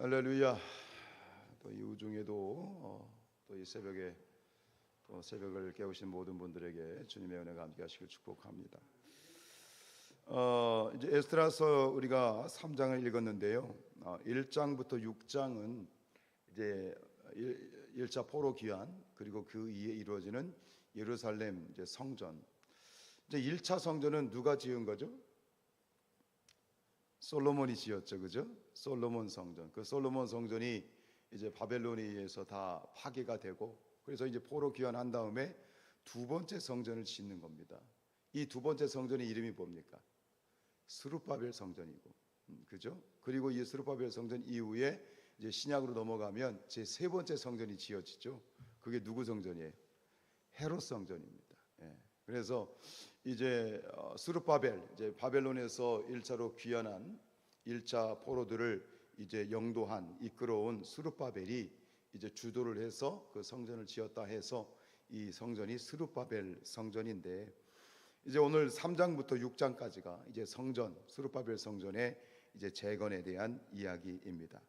할렐루야. 또 이 우중에도 또 이 새벽에 또 새벽을 깨우신 모든 분들에게 주님의 은혜가 함께하시길 축복합니다. 이제 에스더라서 우리가 3장을 읽었는데요. 1장부터 6장은 이제 1차 포로 귀환, 그리고 그 이에 이루어지는 예루살렘 이제 성전. 이제 1차 성전은 누가 지은 거죠? 솔로몬이 지었죠, 그죠? 솔로몬 성전. 그 솔로몬 성전이 이제 바벨론에 의해서 다 파괴가 되고, 그래서 이제 포로 귀환한 다음에 두 번째 성전을 짓는 겁니다. 이 두 번째 성전의 이름이 뭡니까? 스룹바벨 성전이고, 그죠? 그리고 이 스룹바벨 성전 이후에 이제 신약으로 넘어가면 제 세 번째 성전이 지어지죠. 그게 누구 성전이에요? 헤롯 성전입니다. 예. 그래서 이제 스룹바벨, 이제 바벨론에서 1차로 귀환한 1차 포로들을 이제 영도한 이끌어온 스룹바벨이 이제 주도를 해서 그 성전을 지었다 해서 이 성전이 스룹바벨 성전인데, 이제 오늘 3장부터 6장까지가 이제 성전, 스룹바벨 성전의 이제 재건에 대한 이야기입니다.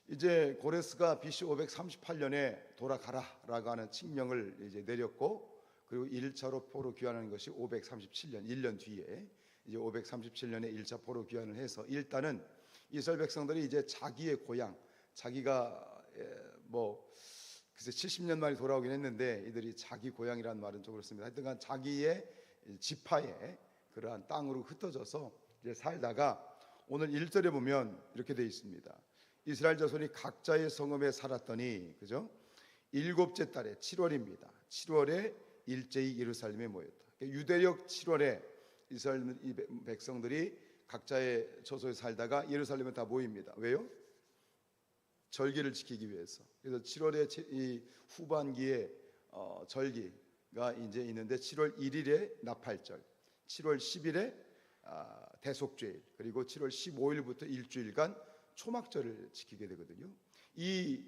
이제 고레스가 BC 538년에 돌아가라라고 하는 칙령을 이제 내렸고, 그리고 1차로 포로 귀환하는 것이 537년, 1년 뒤에 이제 537년에 1차 포로 귀환을 해서 일단은 이스라엘 백성들이 이제 자기의 고향, 자기가 글쎄 70년 만에 돌아오긴 했는데 이들이 자기 고향이라는 말은 좀 그렇습니다. 하여튼간 자기의 지파의 그러한 땅으로 흩어져서 이제 살다가 오늘 1절에 보면 이렇게 되어 있습니다. 이스라엘 자손이 각자의 성읍에 살았더니, 그죠? 7째 달에 7월입니다. 7월에 일제히 예루살렘에 모였다. 유대력 7월에 이스라엘 백성들이 각자의 처소에 살다가 예루살렘에 다 모입니다. 왜요? 절기를 지키기 위해서. 그래서 7월에 이 후반기에 절기가 이제 있는데 7월 1일에 나팔절, 7월 10일에 대속죄일, 그리고 7월 15일부터 일주일간 초막절을 지키게 되거든요. 이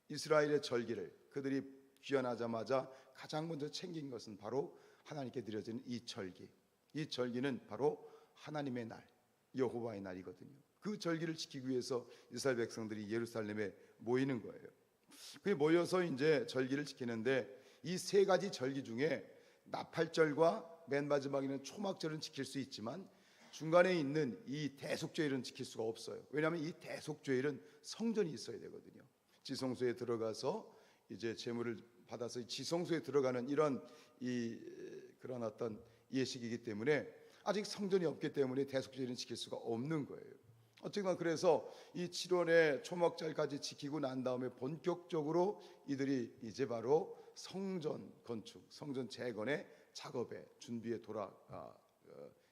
이스라엘의 절기를 그들이 귀환하자마자 가장 먼저 챙긴 것은 바로 하나님께 드려지는 이 절기. 이 절기는 바로 하나님의 날, 여호와의 날이거든요. 그 절기를 지키기 위해서 이스라엘 백성들이 예루살렘에 모이는 거예요. 그 모여서 이제 절기를 지키는데 이 세 가지 절기 중에 나팔절과 맨 마지막에는 초막절은 지킬 수 있지만 중간에 있는 이 대속죄일은 지킬 수가 없어요. 왜냐하면 이 대속죄일은 성전이 있어야 되거든요. 지성소에 들어가서 이제 제물을 받아서 지성소에 들어가는 이런 그런 어떤 예식이기 때문에 아직 성전이 없기 때문에 대속죄일은 지킬 수가 없는 거예요. 어쨌든 그래서 이 7월에 초막절까지 지키고 난 다음에 본격적으로 이들이 이제 바로 성전 건축, 성전 재건의 작업에 준비에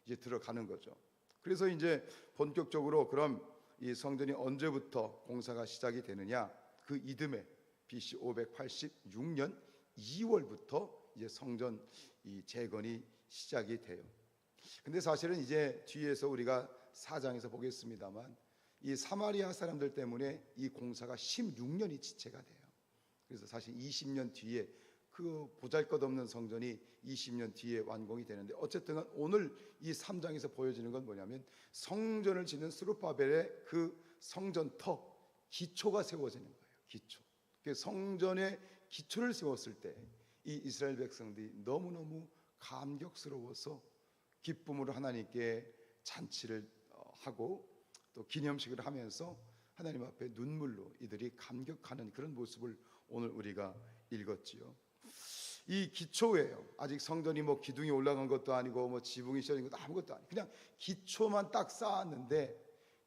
이제 들어가는 거죠. 그래서 이제 본격적으로 그럼 이 성전이 언제부터 공사가 시작이 되느냐? 그 이듬해 BC 586년 2월부터 이제 성전 이 재건이 시작이 돼요. 근데 사실은 이제 뒤에서 우리가 4장에서 보겠습니다만 이 사마리아 사람들 때문에 이 공사가 16년이 지체가 돼요. 그래서 사실 20년 뒤에 그 보잘것없는 성전이 20년 뒤에 완공이 되는데, 어쨌든 오늘 이 3장에서 보여지는 건 뭐냐면 성전을 짓는 스룹바벨의 그 성전터 기초가 세워지는 거예요. 기초. 성전의 기초를 세웠을 때 이 이스라엘 백성들이 너무너무 감격스러워서 기쁨으로 하나님께 잔치를 하고 또 기념식을 하면서 하나님 앞에 눈물로 이들이 감격하는 그런 모습을 오늘 우리가 읽었지요. 이 기초예요. 아직 성전이 기둥이 올라간 것도 아니고 지붕이 씌어진 것도 아무것도 아니고 그냥 기초만 딱 쌓았는데,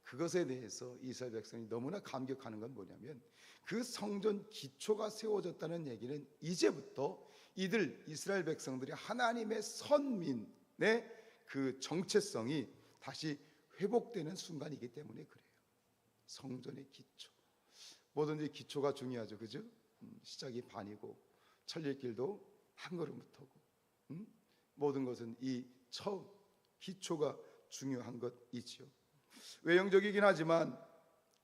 그것에 대해서 이스라엘 백성이 너무나 감격하는 건 뭐냐면 그 성전 기초가 세워졌다는 얘기는 이제부터 이들 이스라엘 백성들이 하나님의 선민의 그 정체성이 다시 회복되는 순간이기 때문에 그래요. 성전의 기초, 뭐든지 기초가 중요하죠, 그죠? 시작이 반이고 천리길도 한 걸음부터고, 모든 것은 이 처음 기초가 중요한 것이지요. 외형적이긴 하지만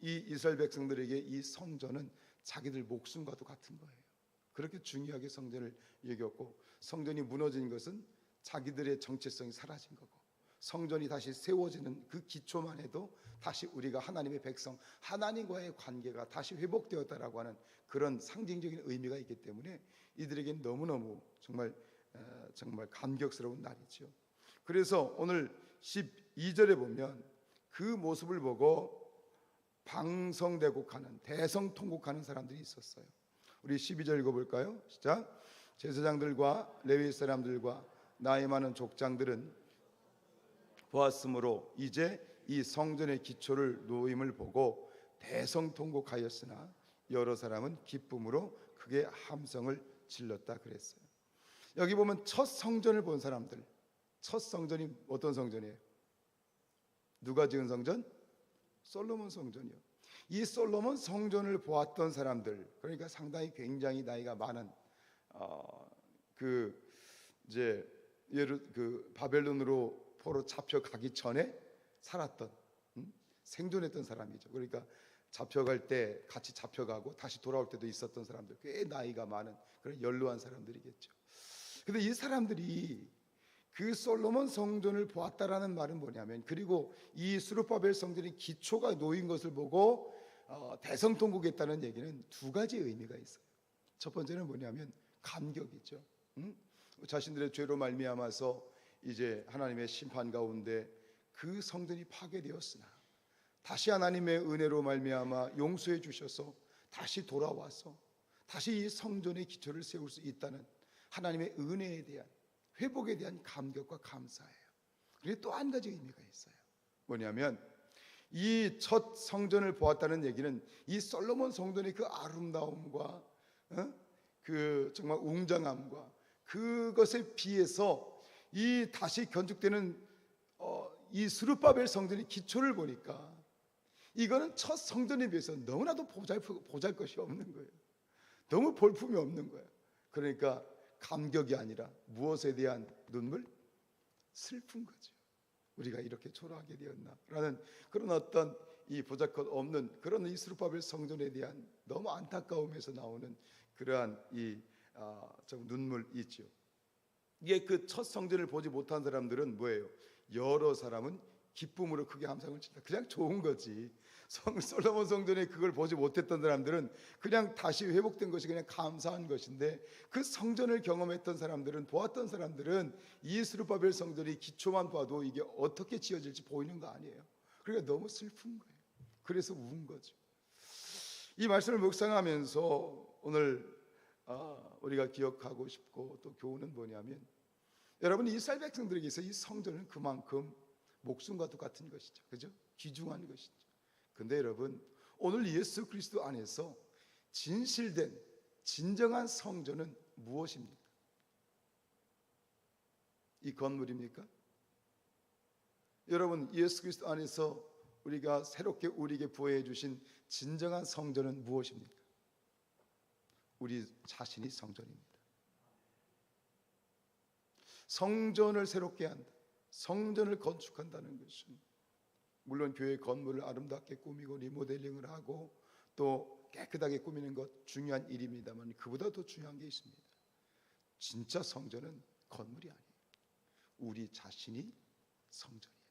이 이스라엘 백성들에게 이 성전은 자기들 목숨과도 같은 거예요. 그렇게 중요하게 성전을 여겼고, 성전이 무너진 것은 자기들의 정체성이 사라진 거고, 성전이 다시 세워지는 그 기초만 해도 다시 우리가 하나님의 백성, 하나님과의 관계가 다시 회복되었다라고 하는 그런 상징적인 의미가 있기 때문에 이들에겐 너무너무 정말 감격스러운 날이죠. 그래서 오늘 12절에 보면 그 모습을 보고 방성대곡하는, 대성통곡하는 사람들이 있었어요. 우리 12절 읽어볼까요? 시작. 제사장들과 레위 사람들과 나이 많은 족장들은 보았으므로 이제 이 성전의 기초를 놓임을 보고 대성통곡하였으나 여러 사람은 기쁨으로 크게 함성을 질렀다 그랬어요. 여기 보면 첫 성전을 본 사람들, 첫 성전이 어떤 성전이에요? 누가 지은 성전? 솔로몬 성전이요. 이 솔로몬 성전을 보았던 사람들, 그러니까 상당히 굉장히 나이가 많은 바벨론으로 포로 잡혀가기 전에 살았던 생존했던 사람이죠. 그러니까 잡혀갈 때 같이 잡혀가고 다시 돌아올 때도 있었던 사람들, 꽤 나이가 많은 그런 연로한 사람들이겠죠. 근데 이 사람들이 그 솔로몬 성전을 보았다라는 말은 뭐냐면, 그리고 이 스룹바벨 성전의 기초가 놓인 것을 보고 대성통곡했다는 얘기는 두 가지 의미가 있어요. 첫 번째는 뭐냐면 감격이죠. 자신들의 죄로 말미암아서 이제 하나님의 심판 가운데 그 성전이 파괴되었으나 다시 하나님의 은혜로 말미암아 용서해 주셔서 다시 돌아와서 다시 이 성전의 기초를 세울 수 있다는 하나님의 은혜에 대한, 회복에 대한 감격과 감사예요. 그리고 또 한 가지 의미가 있어요. 뭐냐면 이 첫 성전을 보았다는 얘기는 이 솔로몬 성전의 그 아름다움과 그 정말 웅장함과 그것에 비해서 이 다시 건축되는 이 스룹바벨 성전의 기초를 보니까 이거는 첫 성전에 비해서 너무나도 보잘것이 없는 거예요. 너무 볼품이 없는 거예요. 그러니까 감격이 아니라 무엇에 대한 눈물? 슬픈 거죠. 우리가 이렇게 초라하게 되었나라는 그런 어떤 이 보잘것 없는 그런 이 스룹바벨 성전에 대한 너무 안타까움에서 나오는 그러한 좀 눈물이죠. 이게 그 첫 성전을 보지 못한 사람들은 뭐예요? 여러 사람은 기쁨으로 크게 함성을 친다. 그냥 좋은 거지. 솔로몬 성전에 그걸 보지 못했던 사람들은 그냥 다시 회복된 것이 그냥 감사한 것인데, 그 성전을 경험했던 사람들은, 보았던 사람들은 이 스룹바벨 성전이 기초만 봐도 이게 어떻게 지어질지 보이는 거 아니에요. 그러니까 너무 슬픈 거예요. 그래서 운 거죠. 이 말씀을 묵상하면서 오늘 우리가 기억하고 싶고 또 교훈은 뭐냐면, 여러분 이스라엘 백성들에게서 이 성전은 그만큼 목숨과 똑같은 것이죠. 그죠? 귀중한 것이죠. 근데 여러분, 오늘 예수 그리스도 안에서 진실된 진정한 성전은 무엇입니까? 이 건물입니까? 여러분, 예수 그리스도 안에서 우리가 새롭게 우리에게 부여해 주신 진정한 성전은 무엇입니까? 우리 자신이 성전입니다. 성전을 새롭게 한다, 성전을 건축한다는 것은 물론 교회 건물을 아름답게 꾸미고 리모델링을 하고 또 깨끗하게 꾸미는 것 중요한 일입니다만, 그보다 더 중요한 게 있습니다. 진짜 성전은 건물이 아니에요. 우리 자신이 성전이에요.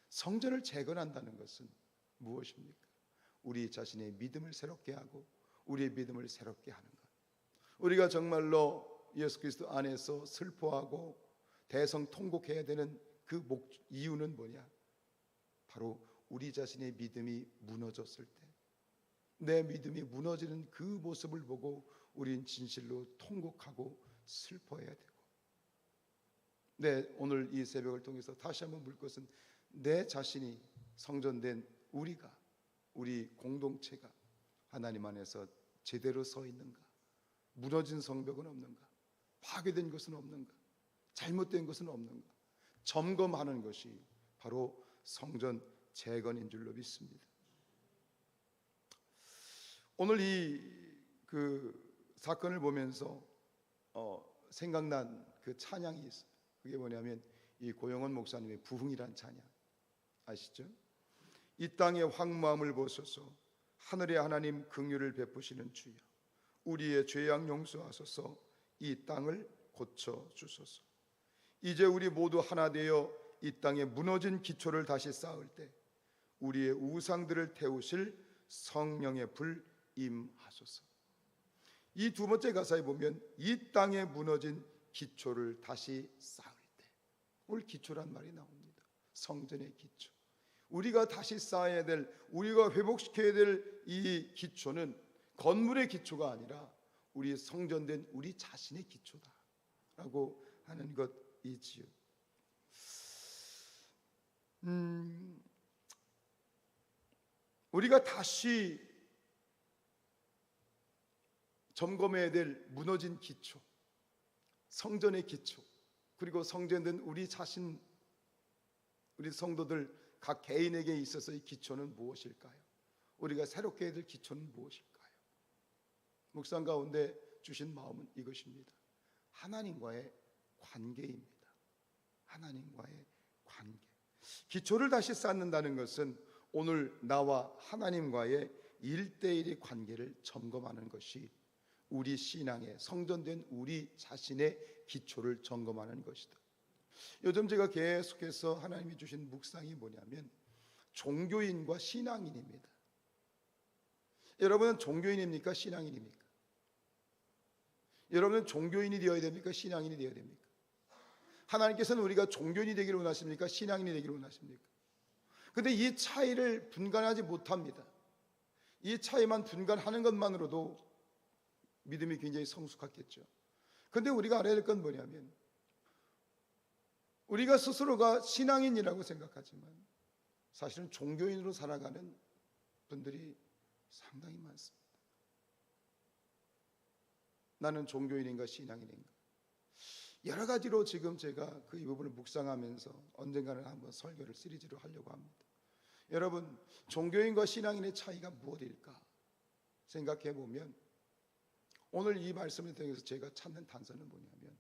성전을 재건한다는 것은 무엇입니까? 우리 자신의 믿음을 새롭게 하고 우리의 믿음을 새롭게 하는 것. 우리가 정말로 예수 그리스도 안에서 슬퍼하고 대성통곡해야 되는 그 이유는 뭐냐? 바로 우리 자신의 믿음이 무너졌을 때, 내 믿음이 무너지는 그 모습을 보고 우린 진실로 통곡하고 슬퍼해야 되고, 오늘 이 새벽을 통해서 다시 한번 물 것은 내 자신이 성전된 우리가, 우리 공동체가 하나님 안에서 제대로 서 있는가? 무너진 성벽은 없는가? 파괴된 것은 없는가? 잘못된 것은 없는가? 점검하는 것이 바로 성전 재건인 줄로 믿습니다. 오늘 그 사건을 보면서 생각난 그 찬양이 있어요. 그게 뭐냐면 이 고영원 목사님의 부흥이란 찬양 아시죠? 이 땅의 황무함을 보소서, 하늘의 하나님 긍휼을 베푸시는 주여, 우리의 죄악 용서하소서, 이 땅을 고쳐 주소서. 이제 우리 모두 하나 되어 이 땅에 무너진 기초를 다시 쌓을 때 우리의 우상들을 태우실 성령의 불 임하소서. 이 두 번째 가사에 보면 이 땅에 무너진 기초를 다시 쌓을 때, 오늘 기초란 말이 나옵니다. 성전의 기초, 우리가 다시 쌓아야 될, 우리가 회복시켜야 될 이 기초는 건물의 기초가 아니라 우리 성전된 우리 자신의 기초다라고 하는 것이지요. 우리가 다시 점검해야 될 무너진 기초, 성전의 기초, 그리고 성전된 우리 자신, 우리 성도들 각 개인에게 있어서의 기초는 무엇일까요? 우리가 새롭게 해야 될 기초는 무엇일까요? 묵상 가운데 주신 마음은 이것입니다. 하나님과의 관계입니다. 하나님과의 관계. 기초를 다시 쌓는다는 것은 오늘 나와 하나님과의 1대1의 관계를 점검하는 것이 우리 신앙의 성전된 우리 자신의 기초를 점검하는 것이다. 요즘 제가 계속해서 하나님이 주신 묵상이 뭐냐면 종교인과 신앙인입니다. 여러분은 종교인입니까? 신앙인입니까? 여러분은 종교인이 되어야 됩니까? 신앙인이 되어야 됩니까? 하나님께서는 우리가 종교인이 되기를 원하십니까? 신앙인이 되기를 원하십니까? 근데 이 차이를 분간하지 못합니다. 이 차이만 분간하는 것만으로도 믿음이 굉장히 성숙하겠죠. 근데 우리가 알아야 될 건 뭐냐면 우리가 스스로가 신앙인이라고 생각하지만 사실은 종교인으로 살아가는 분들이 상당히 많습니다. 나는 종교인인가 신앙인인가? 여러 가지로 지금 제가 그 이 부분을 묵상하면서 언젠가는 한번 설교를 시리즈로 하려고 합니다. 여러분, 종교인과 신앙인의 차이가 무엇일까 생각해 보면 오늘 이 말씀을 통해서 제가 찾는 단서는 뭐냐면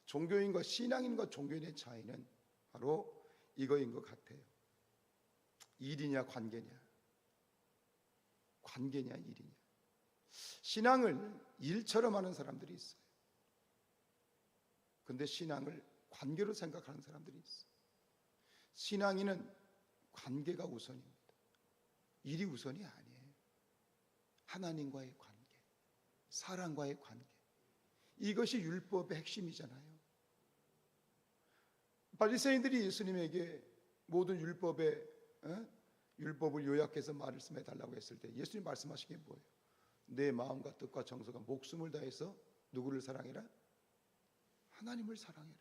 종교인과 신앙인과 종교인의 차이는 바로 이거인 것 같아요. 일이냐 관계냐, 관계냐 일이냐. 신앙을 일처럼 하는 사람들이 있어요. 근데 신앙을 관계로 생각하는 사람들이 있어요. 신앙인은 관계가 우선입니다. 일이 우선이 아니에요. 하나님과의 관계, 사랑과의 관계, 이것이 율법의 핵심이잖아요. 바리새인들이 예수님에게 모든 율법을 요약해서 말씀해 달라고 했을 때 예수님 말씀하신 게 뭐예요? 내 마음과 뜻과 정서가 목숨을 다해서 누구를 사랑해라? 하나님을 사랑해라.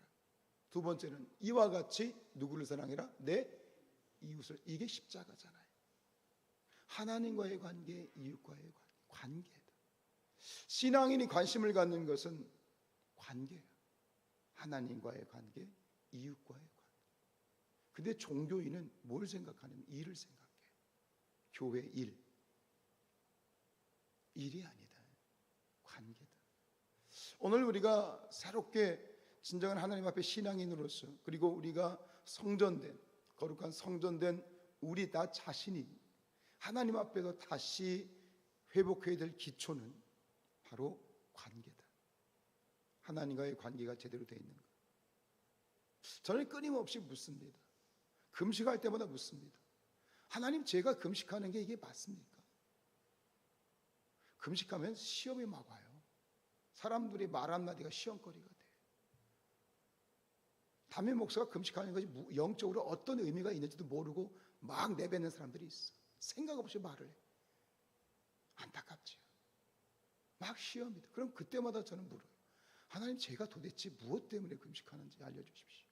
두 번째는 이와 같이 누구를 사랑해라? 내 이웃을. 이게 십자가잖아요. 하나님과의 관계, 이웃과의 관계다. 신앙인이 관심을 갖는 것은 관계예요. 하나님과의 관계, 이웃과의 관계. 근데 종교인은 뭘 생각하냐면 일을 생각해요. 교회 일. 일이 아니다. 관계다. 오늘 우리가 새롭게 진정한 하나님 앞에 신앙인으로서, 그리고 우리가 성전된, 거룩한 성전된 우리 나 자신이 하나님 앞에서 다시 회복해야 될 기초는 바로 관계다. 하나님과의 관계가 제대로 되어 있는 것. 저는 끊임없이 묻습니다. 금식할 때마다 묻습니다. 하나님, 제가 금식하는 게 이게 맞습니까? 금식하면 시험이 막 와요. 사람들이 말 한마디가 시험거리가 돼. 담임 목사가 금식하는 것이 영적으로 어떤 의미가 있는지도 모르고 막 내뱉는 사람들이 있어. 생각 없이 말을 해. 안타깝지요. 막 시험이다. 그럼 그때마다 저는 물어요. 하나님, 제가 도대체 무엇 때문에 금식하는지 알려주십시오.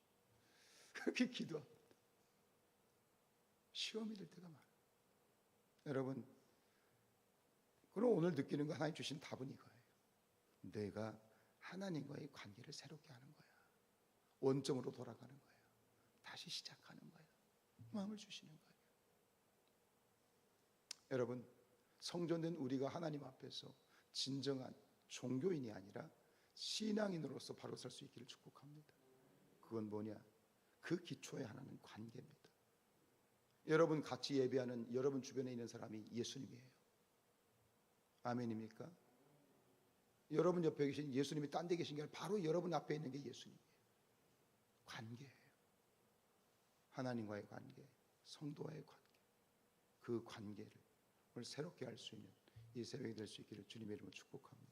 그렇게 기도합니다. 시험이 될 때가 많아요. 여러분, 그럼 오늘 느끼는 거, 하나님 주신 답은 이거예요. 내가 하나님과의 관계를 새롭게 하는 거야. 원점으로 돌아가는 거예요. 다시 시작하는 거예요. 마음을 주시는 거예요. 여러분, 성전된 우리가 하나님 앞에서 진정한 종교인이 아니라 신앙인으로서 바로 설 수 있기를 축복합니다. 그건 뭐냐? 그 기초에 하나는 관계입니다. 여러분 같이 예배하는 여러분 주변에 있는 사람이 예수님이에요. 아멘입니까? 여러분 옆에 계신 예수님이 딴 데 계신 게 아니라 바로 여러분 앞에 있는 게 예수님이에요. 관계예요. 하나님과의 관계, 성도와의 관계, 그 관계를 오늘 새롭게 할 수 있는 이 새벽이 될 수 있기를 주님의 이름으로 축복합니다.